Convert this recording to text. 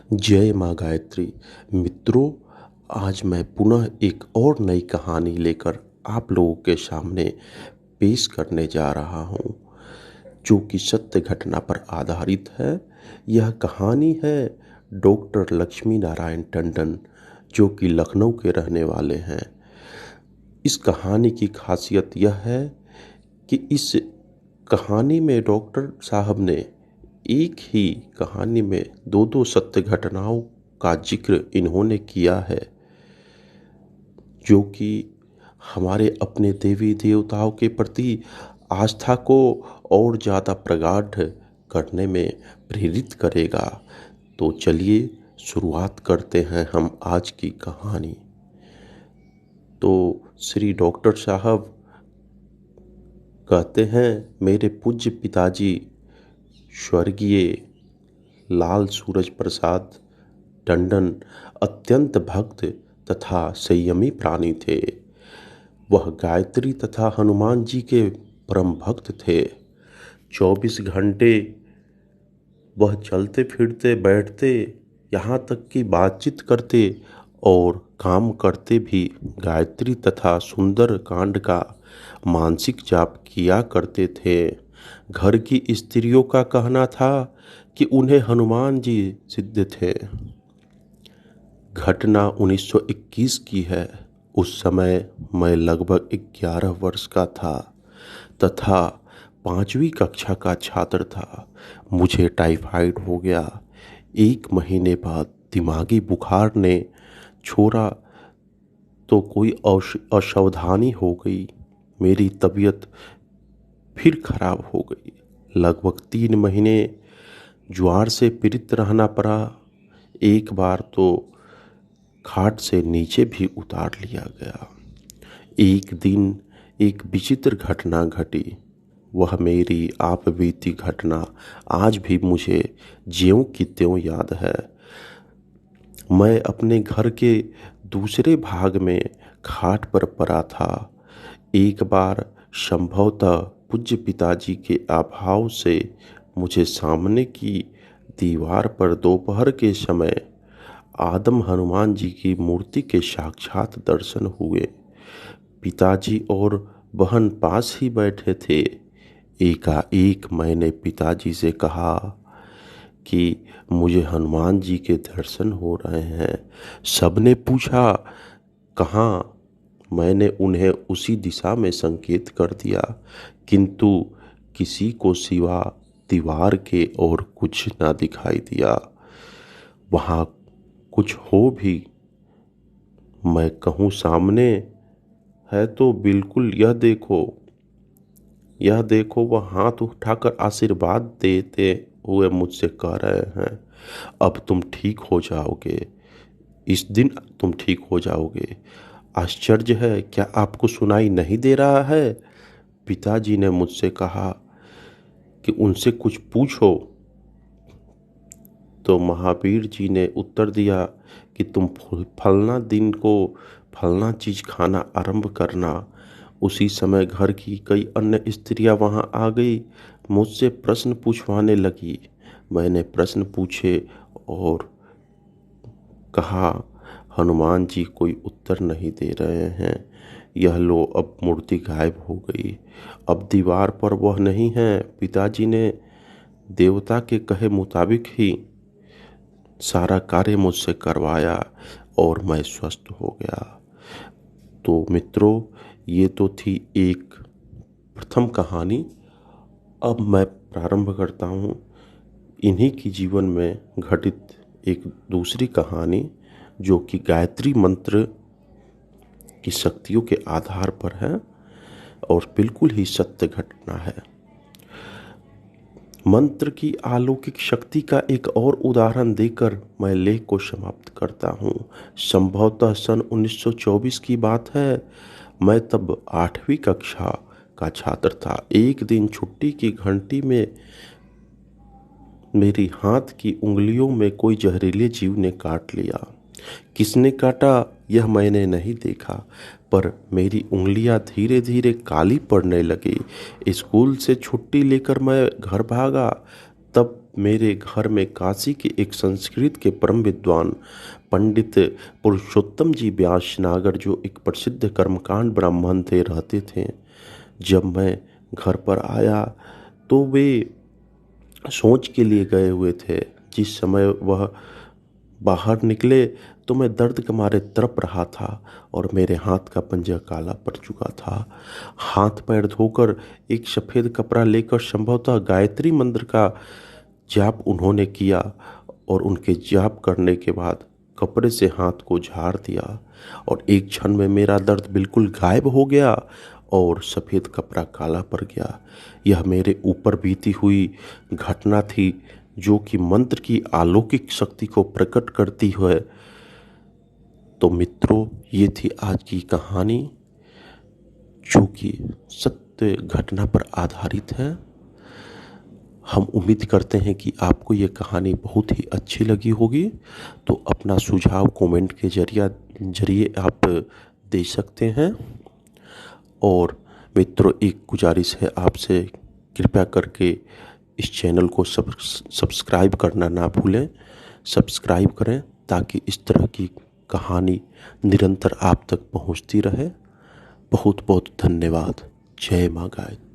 जय माँ गायत्री। मित्रों, आज मैं पुनः एक और नई कहानी लेकर आप लोगों के सामने पेश करने जा रहा हूँ, जो कि सत्य घटना पर आधारित है। यह कहानी है डॉक्टर लक्ष्मी नारायण टंडन, जो कि लखनऊ के रहने वाले हैं। इस कहानी की खासियत यह है कि इस कहानी में डॉक्टर साहब ने एक ही कहानी में दो सत्य घटनाओं का जिक्र इन्होंने किया है, जो कि हमारे अपने देवी देवताओं के प्रति आस्था को और ज़्यादा प्रगाढ़ करने में प्रेरित करेगा। तो चलिए शुरुआत करते हैं हम आज की कहानी। तो श्री डॉक्टर साहब कहते हैं, मेरे पूज्य पिताजी स्वर्गीय लाल सूरज प्रसाद टंडन अत्यंत भक्त तथा संयमी प्राणी थे। वह गायत्री तथा हनुमान जी के परम भक्त थे। 24 घंटे वह चलते फिरते बैठते, यहाँ तक कि बातचीत करते और काम करते भी गायत्री तथा सुंदर कांड का मानसिक जाप किया करते थे। घर की स्त्रियों का कहना था कि उन्हें हनुमान जी सिद्ध थे। घटना 1921 की है। उस समय मैं लगभग 11 वर्ष का था तथा 5वीं कक्षा का छात्र था। मुझे टाइफाइड हो गया। 1 महीने बाद दिमागी बुखार ने छोड़ा तो कोई असावधानी हो गई। मेरी तबीयत फिर खराब हो गई। लगभग 3 महीने ज्वर से पीड़ित रहना पड़ा। एक बार तो खाट से नीचे भी उतार लिया गया। एक दिन एक विचित्र घटना घटी। वह मेरी आप बीती घटना आज भी मुझे ज्यों की त्यों याद है। मैं अपने घर के दूसरे भाग में खाट पर पड़ा था। एक बार संभवतः पूज्य पिताजी के अभाव से मुझे सामने की दीवार पर दोपहर के समय आदम हनुमान जी की मूर्ति के साक्षात दर्शन हुए। पिताजी और बहन पास ही बैठे थे। एकाएक मैंने पिताजी से कहा कि मुझे हनुमान जी के दर्शन हो रहे हैं। सबने पूछा कहाँ। मैंने उन्हें उसी दिशा में संकेत कर दिया, किंतु किसी को सिवा दीवार के और कुछ ना दिखाई दिया। वहाँ कुछ हो भी मैं कहूँ सामने है तो बिल्कुल यह देखो। वह हाथ उठाकर आशीर्वाद देते हुए मुझसे कह रहे हैं, अब तुम ठीक हो जाओगे, इस दिन तुम ठीक हो जाओगे। आश्चर्य है, क्या आपको सुनाई नहीं दे रहा है? पिताजी ने मुझसे कहा कि उनसे कुछ पूछो। तो महावीर जी ने उत्तर दिया कि तुम फलना दिन को फलना चीज खाना आरंभ करना। उसी समय घर की कई अन्य स्त्रियां वहां आ गई, मुझसे प्रश्न पूछवाने लगी। मैंने प्रश्न पूछे और कहा, हनुमान जी कोई उत्तर नहीं दे रहे हैं। यह लो, अब मूर्ति गायब हो गई। अब दीवार पर वह नहीं है। पिताजी ने देवता के कहे मुताबिक ही सारा कार्य मुझसे करवाया और मैं स्वस्थ हो गया। तो मित्रों, ये तो थी एक प्रथम कहानी। अब मैं प्रारंभ करता हूँ इन्हीं की जीवन में घटित एक दूसरी कहानी, जो कि गायत्री मंत्र की शक्तियों के आधार पर है और बिल्कुल ही सत्य घटना है। मंत्र की अलौकिक शक्ति का एक और उदाहरण देकर मैं लेख को समाप्त करता हूँ। संभवतः सन 1924 की बात है। मैं तब 8वीं कक्षा का छात्र था। एक दिन छुट्टी की घंटी में मेरी हाथ की उंगलियों में कोई जहरीले जीव ने काट लिया। किसने काटा यह मैंने नहीं देखा, पर मेरी उंगलियां धीरे धीरे काली पड़ने लगी। स्कूल से छुट्टी लेकर मैं घर भागा। तब मेरे घर में काशी के एक संस्कृत के परम विद्वान पंडित पुरुषोत्तम जी व्यास नागर, जो एक प्रसिद्ध कर्मकांड ब्राह्मण थे, रहते थे। जब मैं घर पर आया तो वे सोच के लिए गए हुए थे। जिस समय वह बाहर निकले तो मैं दर्द के मारे तड़प रहा था और मेरे हाथ का पंजा काला पड़ चुका था। हाथ पैर धोकर एक सफ़ेद कपड़ा लेकर संभवतः गायत्री मंत्र का जाप उन्होंने किया और उनके जाप करने के बाद कपड़े से हाथ को झाड़ दिया और एक क्षण में मेरा दर्द बिल्कुल गायब हो गया और सफ़ेद कपड़ा काला पड़ गया। यह मेरे ऊपर बीती हुई घटना थी, जो कि मंत्र की अलौकिक शक्ति को प्रकट करती है। तो मित्रों, ये थी आज की कहानी, जो कि सत्य घटना पर आधारित है। हम उम्मीद करते हैं कि आपको ये कहानी बहुत ही अच्छी लगी होगी। तो अपना सुझाव कमेंट के जरिए आप दे सकते हैं। और मित्रों, एक गुजारिश है आपसे, कृपया करके इस चैनल को सब्सक्राइब करना ना भूलें। सब्सक्राइब करें ताकि इस तरह की कहानी निरंतर आप तक पहुंचती रहे। बहुत बहुत धन्यवाद। जय माँ गायत्री।